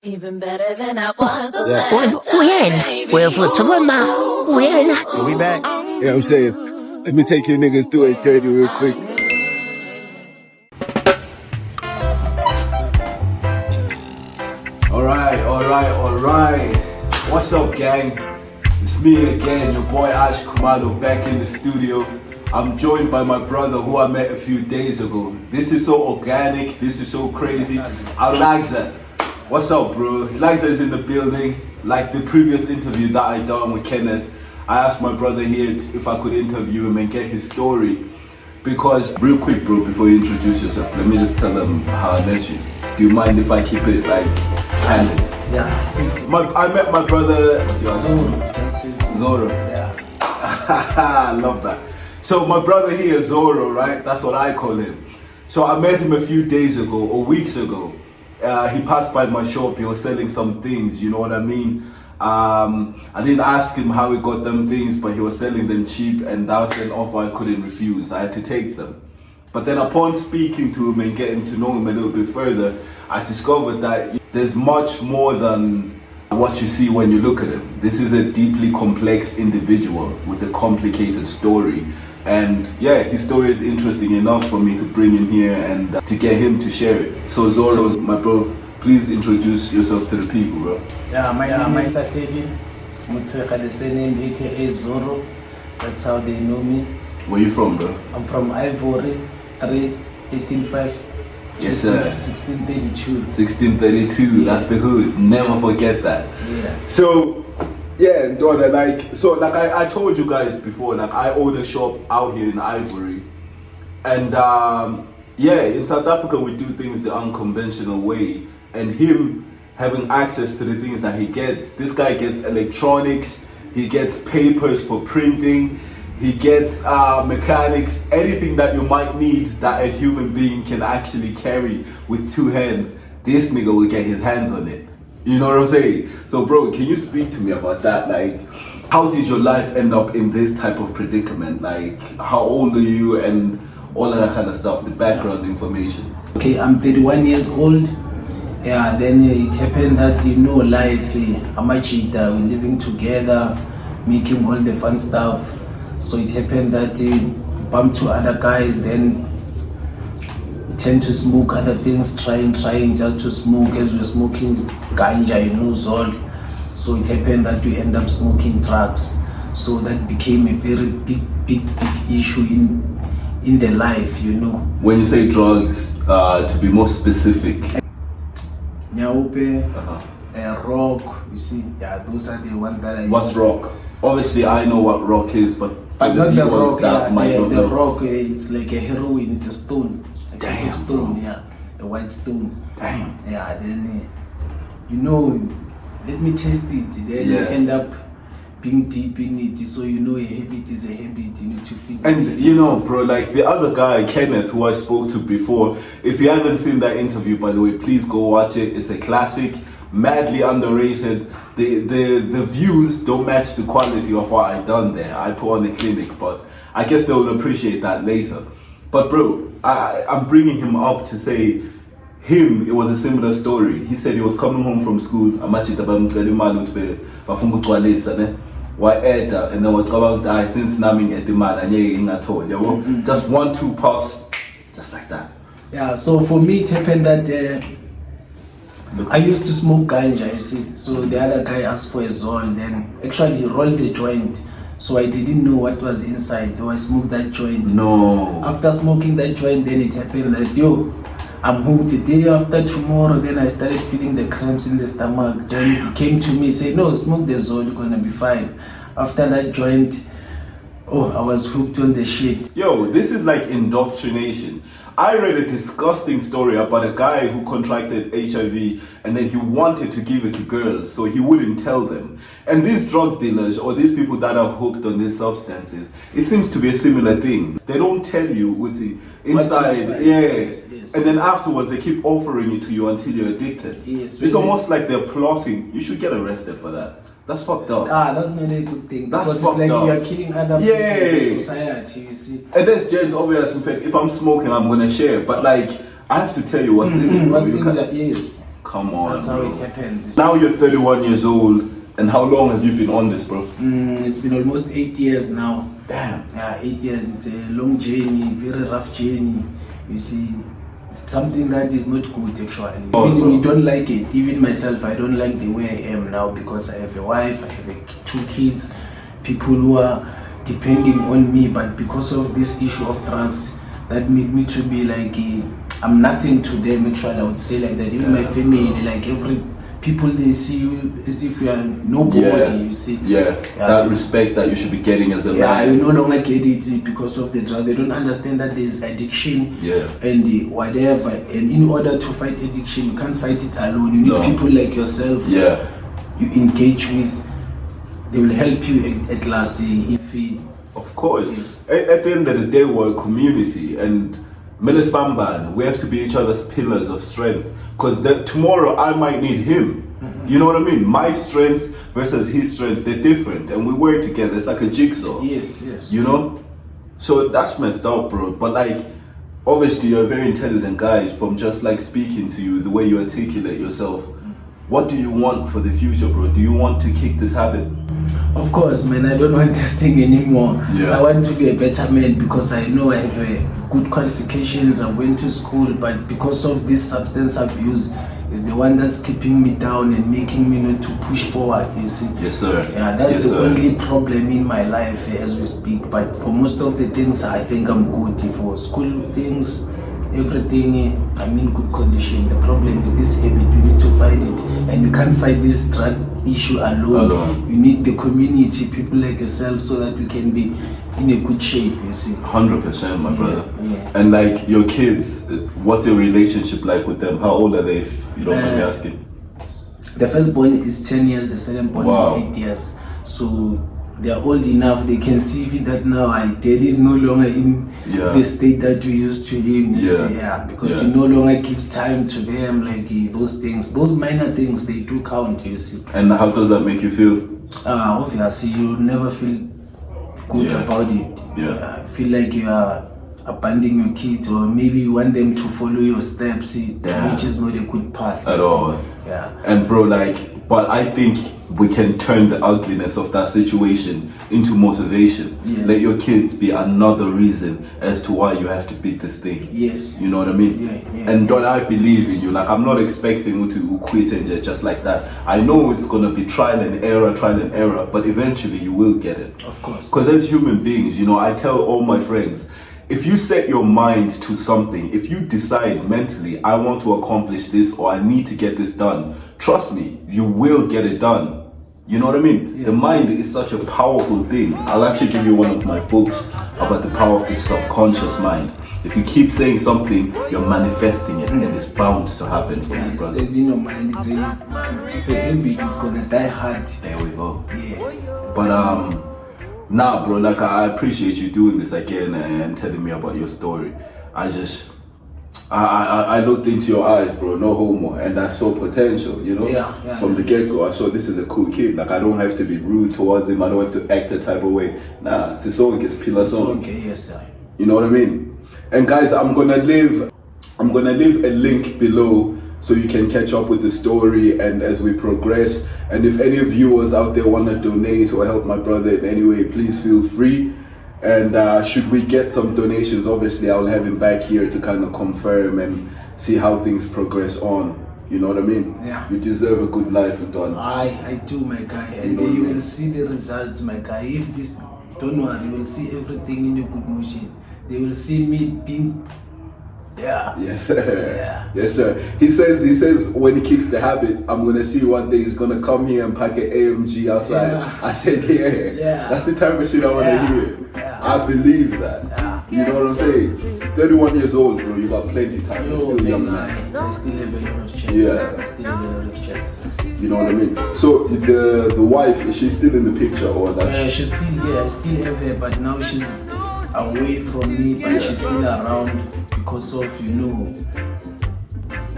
Even better than I was the Yeah. last time, baby. We back. You know what I'm saying? Let me take you niggas through a journey real quick. Alright. What's up, gang? It's me again, your boy Ash Khumalo, back in the studio. I'm joined by my brother who I met a few days ago. This is so organic, this is so crazy. Lagza. What's up, bro? Lagza is in the building. Like the previous interview that I done with Kenneth, I asked my brother here if I could interview him and get his story. Because, real quick, bro, before you introduce yourself, let me just tell them how I met you. Do you mind if I keep it like candid? Yeah. I met my brother. What's your Zorro. Zorro. Yeah. I love that. So my brother here, Zorro, right? That's what I call him. So I met him a few days ago or weeks ago. He passed by my shop. He was selling some things. You know what I mean? I didn't ask him how he got them things, but he was selling them cheap, and that was an offer I couldn't refuse. I had to take them. But then upon speaking to him and getting to know him a little bit further, I discovered that there's much more than what you see when you look at him. This is a deeply complex individual with a complicated story. And yeah, his story is interesting enough for me to bring him here and to get him to share it. So Zorro, my bro, please introduce yourself to the people, bro. Yeah, my name is Tafedi. Mutseka, the surname aka Zorro. That's how they know me. Where you from, bro? I'm from Ivory, 185. Yes, sir. 1632. 1632, Yeah. That's the hood. Never forget that. Yeah. So, yeah, daughter, like I told you guys before, like I own a shop out here in Ivory. And yeah, in South Africa we do things the unconventional way. And him having access to the things that he gets, this guy gets electronics, he gets papers for printing, he gets mechanics, anything that you might need that a human being can actually carry with two hands, this nigga will get his hands on it. You know what I'm saying? So bro, can you speak to me about that? Like, how did your life end up in this type of predicament? Like, how old are you and all of that kind of stuff, the background information. Okay, I'm 31 years old. Yeah, then it happened that, you know, life, Amachita, we're living together, making all the fun stuff. So it happened that bump to other guys, then tend to smoke other things, trying just to smoke. As we're smoking ganja, you know, Zol. So it happened that we end up smoking drugs. So that became a very big issue in the life, you know. When you say drugs, to be more specific. Nyaope, rock, you see, yeah, those are the ones that I What's use. Rock? Obviously I know what rock is, but for Not the rock, that might not the know. rock, it's like a heroin, it's a stone. A piece Damn, of stone, bro. yeah. A white stone. Damn. Yeah, then, you know, let me taste it. Then you Yeah. end up being deep in it. So, you know, a habit is a habit. You need to feel And you know, bro, like the other guy, Kenneth, who I spoke to before, if you haven't seen that interview, by the way, please go watch it. It's a classic, madly underrated. The views don't match the quality of what I done there. I put on the clinic, but I guess they will appreciate that later. But bro, I'm bringing him up to say, it was a similar story. He said he was coming home from school. And then what about I since naming at the man and at all. Just 1-2 puffs, just like that. Yeah, so for me it happened that I used to smoke ganja, you see. So the other guy asked for a zone, then actually he rolled the joint. So I didn't know what was inside, though I smoked that joint. No. After smoking that joint, then it happened that, I'm home today, after tomorrow, then I started feeling the cramps in the stomach. Then he came to me, say, no, smoke the zone, you're gonna be fine. After that joint, I was hooked on the shit. Yo, this is like indoctrination. I read a disgusting story about a guy who contracted HIV and then he wanted to give it to girls, so he wouldn't tell them. And these drug dealers or these people that are hooked on these substances, it seems to be a similar thing. They don't tell you what's inside. Yes. And then afterwards they keep offering it to you until you're addicted. Yes, it's really. almost like they're plotting. You should get arrested for that. That's fucked up. That's not a good thing. That's because fucked it's like up. you are killing other people in the society, you see. And that's Jen's obvious. In fact, if I'm smoking, I'm gonna share. But like, I have to tell you what's in it. What's in that? Yes. Come Come on, That's how bro. it happened. Now you're 31 years old, and how long have you been on this, bro? It's been almost 8 years now. Damn. Yeah, 8 years. It's a long journey, very rough journey. You see, it's something that is not good actually. Even we don't like it. Even myself, I don't like the way I am now because I have a wife, I have 2 kids, people who are depending on me. But because of this issue of drugs, that made me to be like I'm nothing to them actually. I would say like that. Even my family, like every people, they see you as if you are nobody. You see, that respect that you should be getting as a man. You no longer get it because of the drugs. They don't understand that there's addiction and whatever. And in order to fight addiction, you can't fight it alone. You need people like yourself. You engage with. They will help you at last. Of course. Yes. At the end of the day, we're a community, and Melis Bamban, we have to be each other's pillars of strength. Because tomorrow I might need him. You know what I mean? My strengths versus his strengths, they're different, and we work together. It's like a jigsaw. Yes. You know? So that's messed up, bro. But like, obviously you're a very intelligent guy from just like speaking to you, the way you articulate yourself. What do you want for the future, bro? Do you want to kick this habit? Of course, man. I don't want this thing anymore. I want to be a better man because I know I have good qualifications. I went to school, but because of this substance abuse, is the one that's keeping me down and making me not to push forward. You see? Yes, sir. Yeah, that's the only problem in my life as we speak. But for most of the things, I think I'm good. For school things, everything, I'm in good condition. The problem is this habit. We need to fight it, and you can't fight this drug issue alone. You need the community, people like yourself, so that we can be in a good shape. You see, 100%, my brother. And like your kids, what's your relationship like with them? How old are they, if you don't mind me asking? The first born is 10 years, the second born is 8 years. So they are old enough, they can see that now dad is no longer in the state that we used to him. Because he no longer gives time to them, like those things, those minor things, they do count, you see. And how does that make you feel? Obviously, you never feel good about it. Feel like you are abandoning your kids, or maybe you want them to follow your steps, which is not a good path at all. And bro, like, but I think we can turn the ugliness of that situation into motivation. Let your kids be another reason as to why you have to beat this thing. Yes. You know what I mean? And don't I believe in you? Like, I'm not expecting you to quit and just like that. I know it's gonna be trial and error, but eventually you will get it. Of course. Because as human beings, you know, I tell all my friends, if you set your mind to something, if you decide mentally, I want to accomplish this or I need to get this done, trust me, you will get it done. You know what I mean? The mind is such a powerful thing. I'll actually give you one of my books about the power of the subconscious mind. If you keep saying something, you're manifesting it, and it's bound to happen for you, brother. As you know, mind, it's a habit, it's gonna die hard. There we go. But nah, bro, like I appreciate you doing this again and telling me about your story. I looked into your eyes, bro, no homo, and I saw potential, you know? From the get-go, I saw this is a cool kid. Like, I don't have to be rude towards him, I don't have to act a type of way. Nah, it's a song, it's pillar song. Yes, sir. You know what I mean? And guys, I'm gonna leave a link below so you can catch up with the story and as we progress. And if any viewers out there want to donate or help my brother in any way, please feel free. And should we get some donations, obviously I'll have him back here to kind of confirm and see how things progress on. You know what I mean? You deserve a good life, Don. I do, my guy. And then you will see the results, my guy. If this, don't worry, you will see everything in a good motion. They will see me being Yes, sir. Yes, sir. He says when he kicks the habit, I'm gonna see one day he's gonna come here and pack an AMG outside. I said, that's the type of shit I wanna hear. I believe that. You know what I'm saying? 31 years old, bro. You got plenty of time. You're still young, man. I still have a lot of chats. I still have a lot of chats. You know what I mean? So the wife, is she still in the picture or that? She's still here. I still have her, but now she's away from me, but she's still around because of, you know,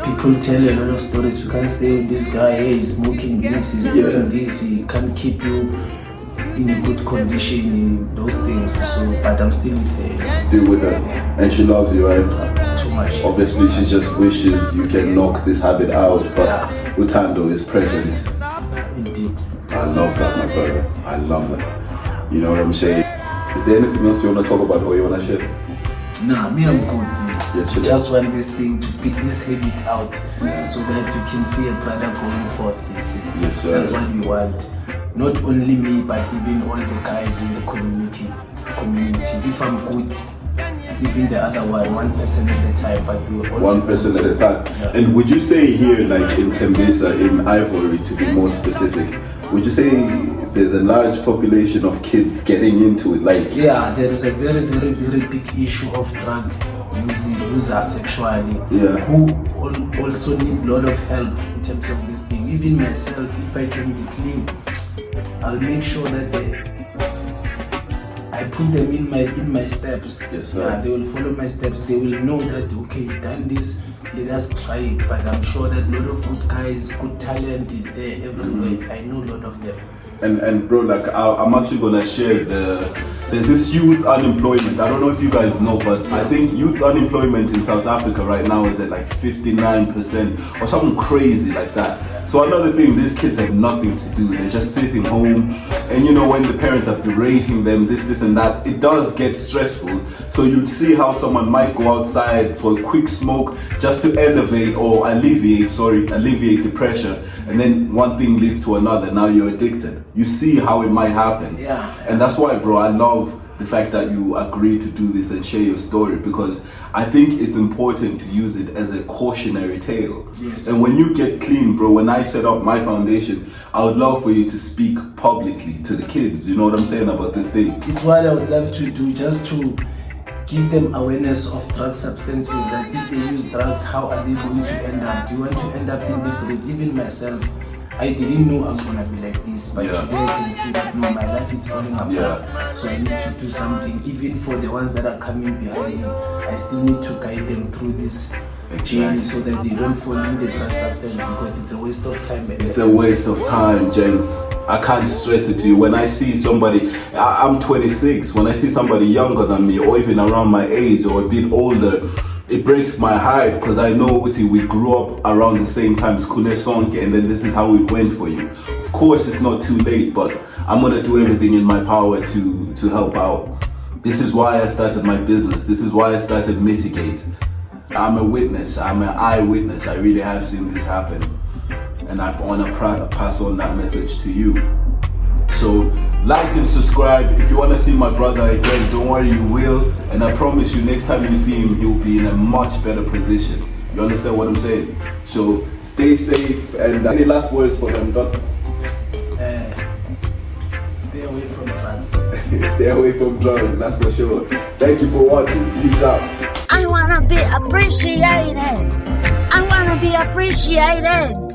people tell a lot of stories. You can't stay with this guy, hey, he's smoking this, he's doing this, he can't keep you in a good condition, those things. So, but I'm still with her. Still with her, and she loves you, right? too much. Obviously, she just wishes you can knock this habit out, but Utando is present. Indeed. I love that, my brother. I love that. You know what I'm saying? Is there anything else you want to talk about or you want to share? Nah, me I'm good. Yeah, Just want this thing to pick this habit out so that you can see a brother going forth. You see? Yes, sir. That's what we want. Not only me, but even all the guys in the community. If I'm good, even the other one person at a time, but we all one person at a time. Yeah. And would you say here, like in Tembisa, in Ivory, to be more specific, would you say there's a large population of kids getting into it? Like, yeah, there is a very, very, very big issue of drug users sexually, who also need a lot of help in terms of this thing. Even myself, if I can be clean, I'll make sure that I put them in my steps. Yes, sir. Yeah, they will follow my steps. They will know that okay, done this. Let us try it. But I'm sure that a lot of good guys, good talent is there everywhere. I know a lot of them. And bro, like I'm actually gonna share there's this youth unemployment. I don't know if you guys know, but I think youth unemployment in South Africa right now is at like 59% or something crazy like that. So another thing, these kids have nothing to do. They're just sitting home, and you know, when the parents are berating them, this and that, it does get stressful. So you'd see how someone might go outside for a quick smoke just to alleviate the pressure, and then one thing leads to another. Now you're addicted. You see how it might happen. Yeah. And that's why, bro, I love the fact that you agreed to do this and share your story, because I think it's important to use it as a cautionary tale. Yes. And when you get clean, bro, when I set up my foundation, I would love for you to speak publicly to the kids, you know what I'm saying, about this thing. It's what I would love to do, just to give them awareness of drug substances, that if they use drugs, how are they going to end up? Do you want to end up in this route? Even myself, I didn't know I was gonna be like this, but today I can see that no, my life is falling apart. So I need to do something. Even for the ones that are coming behind me, I still need to guide them through this journey so that they don't fall in the drug substance, because it's a waste of time. It's a waste of time, gents. I can't stress it to you. When I see somebody, I'm 26, when I see somebody younger than me or even around my age or a bit older, it breaks my heart, because I know we grew up around the same time, Skule Sonke, and then this is how it went for you. Of course, it's not too late, but I'm gonna do everything in my power to help out. This is why I started my business. This is why I started Mitigate. I'm a witness. I'm an eyewitness. I really have seen this happen, and I want to pass on that message to you. So like and subscribe. If you want to see my brother again, don't worry, you will. And I promise you, next time you see him, he'll be in a much better position. You understand what I'm saying? So stay safe. And any last words for them, Doc? Stay away from drugs. Stay away from drugs, that's for sure. Thank you for watching. Peace out. I wanna be appreciated. I wanna be appreciated.